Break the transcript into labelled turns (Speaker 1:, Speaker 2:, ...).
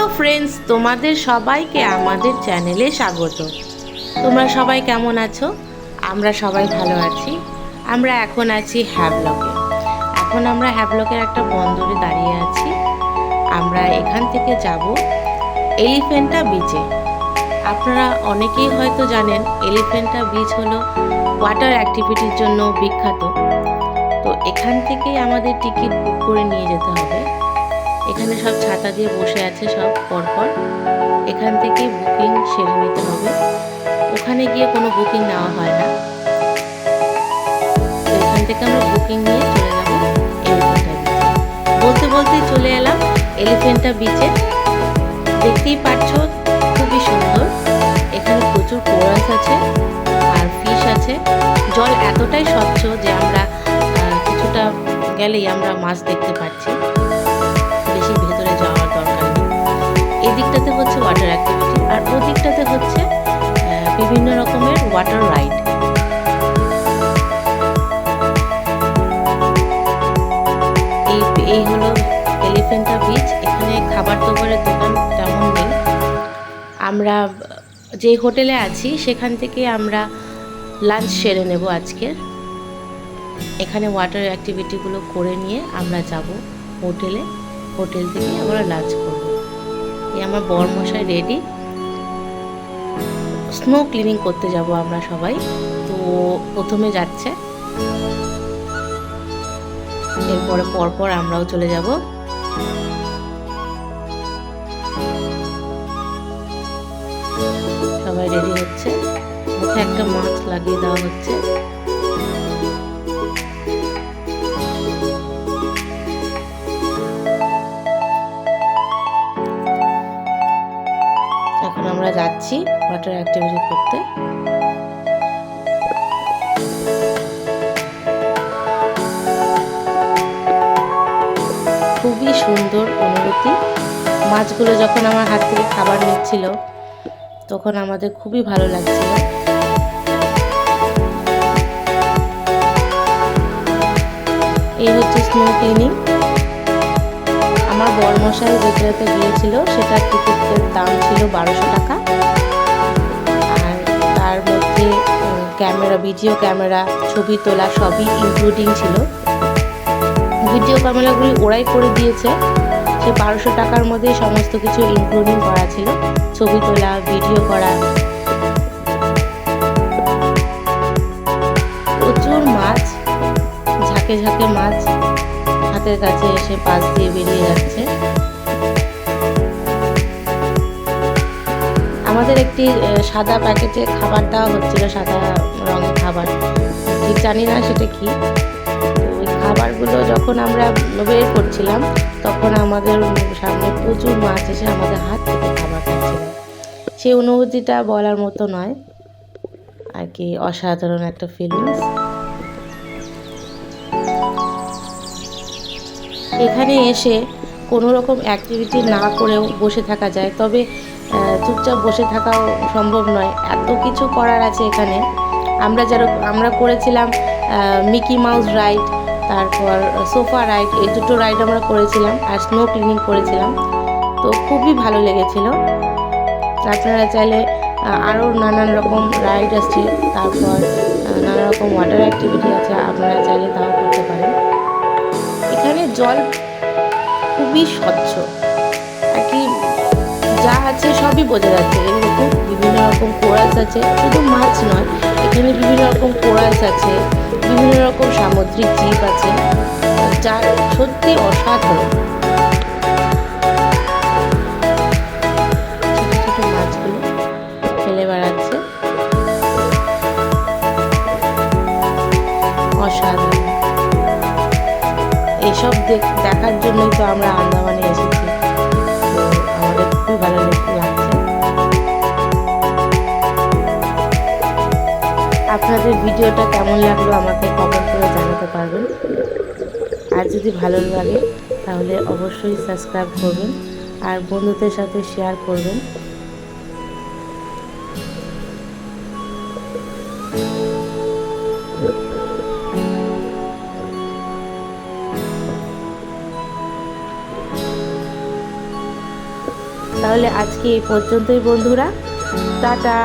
Speaker 1: Hello friends, তোমাদের সবাইকে আমাদের চ্যানেলে স্বাগত। তোমরা সবাই কেমন আছো? আমরা সবাই ভালো আছি। আমরা এখন আছি হ্যাভলকে। এখন আমরা হ্যাভলকের একটা বন্দরে দাঁড়িয়ে আছি। আমরা এখান থেকে যাব এলিফ্যান্টা বিচে। আপনারা অনেকেই হয়তো জানেন এলিফ্যান্টা বিচ হলো ওয়াটার অ্যাক্টিভিটির জন্য বিখ্যাত। তো এখান থেকেই আমাদের টিকিট বুক করে নিয়ে যেতে হবে। এখানে সব ছাতা দিয়ে বসে আছে সব পরপর। এখান থেকে বুকিং সেরে নিতে হবে। ওখানে গিয়ে কোনো বুকিং নেওয়া হয় না। তো এখান থেকে আমরা বুকিং নিয়ে চলে যাব এলিফ্যান্টা বিচে। বলতে বলতেই চলে এলাম এলিফ্যান্টা বিচে। দেখতেই পাচ্ছ খুবই সুন্দর। এখানে প্রচুর কোরাস আছে আর ফিশ আছে। জল এতটাই স্বচ্ছ যে আমরা কিছুটা গেলেই আমরা মাছ দেখতে পাচ্ছি। বেশি ভেতরে যাওয়ার দরকার নেই। এই দিকটাতে হচ্ছে ওয়াটার অ্যাক্টিভিটি আর ওই দিকটাতে হচ্ছে বিভিন্ন রকমের ওয়াটার রাইড। এই হলো এলিফ্যান্টা বিচ। এখানে খাবার দাবারের দোকান তেমন নেই। আমরা যে হোটেলে আছি সেখান থেকে আমরা লাঞ্চ সেরে নেব আজকে। এখানে ওয়াটার অ্যাক্টিভিটিগুলো করে নিয়ে আমরা যাব হোটেলে। হোটেল থেকে আমরা লাঞ্চ করব। এই আমার বরমশাই রেডি। স্নো ক্লিনিং করতে যাব আমরা সবাই। তো প্রথমে যাচ্ছে, এরপরে পরপর আমরাও চলে যাব। সবাই রেডি হচ্ছে। মুখে একটা মাস্ক লাগিয়ে দেওয়া হচ্ছে। এখন আমরা যাচ্ছি ওয়াটার অ্যাক্টিভিটি করতে। খুবই সুন্দর অনুভূতি। মাছগুলো যখন আমার হাত থেকে খাবার নিচ্ছিল তখন আমাদের খুবই ভালো লাগছিল। এই হচ্ছে স্নো ক্লিনিং। আমার বরমশাই যেটাতে গিয়েছিল সেটার টিকিটের দাম ছিল 1200 টাকা। আর তার মধ্যে ক্যামেরা, ভিডিও ক্যামেরা, ছবি তোলা সবই ইনক্লুডিং ছিল। ভিডিও ক্যামেরাগুলি ওরাই করে দিয়েছে। সে 1200 টাকার মধ্যেই সমস্ত কিছু ইনক্লুডিং করা ছিল, ছবি তোলা, ভিডিও করা। প্রচুর মাছ, ঝাঁকে ঝাঁকে মাছ হাতের কাছে এসে পাশ দিয়ে বেরিয়ে যাচ্ছে। আমাদের একটি সাদা প্যাকেটে খাবার দেওয়া হচ্ছিল, সাদা রঙের খাবার, ঠিক জানি না সেটা কি। ওই খাবারগুলো যখন আমরা বের করছিলাম তখন আমাদের সামনে প্রচুর মাছ এসে আমাদের হাত থেকে খাবার খাচ্ছিল। সেই অনুভূতিটা বলার মতো নয় আর কি, অসাধারণ একটা ফিলিংস। এখানে এসে কোনো রকম অ্যাক্টিভিটি না করেও বসে থাকা যায়, তবে চুপচাপ বসে থাকাও সম্ভব নয়, এত কিছু করার আছে এখানে। আমরা করেছিলাম মিকি মাউস রাইড, তারপর সোফা রাইড, এই দুটো রাইড আমরা করেছিলাম আর স্নো ক্লিনিং করেছিলাম। তো খুবই ভালো লেগেছিল। আপনারা চাইলে আরও নানান রকম রাইড আসছে, তারপর নানা রকম ওয়াটার অ্যাক্টিভিটি আছে, আপনারা চাইলে তাও করতে পারেন। এখানে জল খুবই স্বচ্ছ আর কি, যা আছে সবই বোঝা যাচ্ছে। এরকম বিভিন্ন রকম কোরাস আছে, শুধু মাছ নয়, এখানে বিভিন্ন রকম কোরাস আছে, বিভিন্ন রকম সামুদ্রিক জীব আছে, যা সত্যি অসাধারণ। ছোটো ছোটো মাছগুলো খেলে বেড়াচ্ছে, অসাধারণ। এইসব দেখার জন্যই তো আমরা আন্দামানে এসেছি। তো আমাদের খুবই ভালো লাগছে। আপনাদের ভিডিওটা কেমন লাগলো আমাকে কমেন্ট করে জানাতে পারবেন। আর যদি ভালো লাগে তাহলে অবশ্যই সাবস্ক্রাইব করবেন আর বন্ধুদের সাথে শেয়ার করবেন। তাহলে আজকে এই পর্যন্তই বন্ধুরা, টাটা।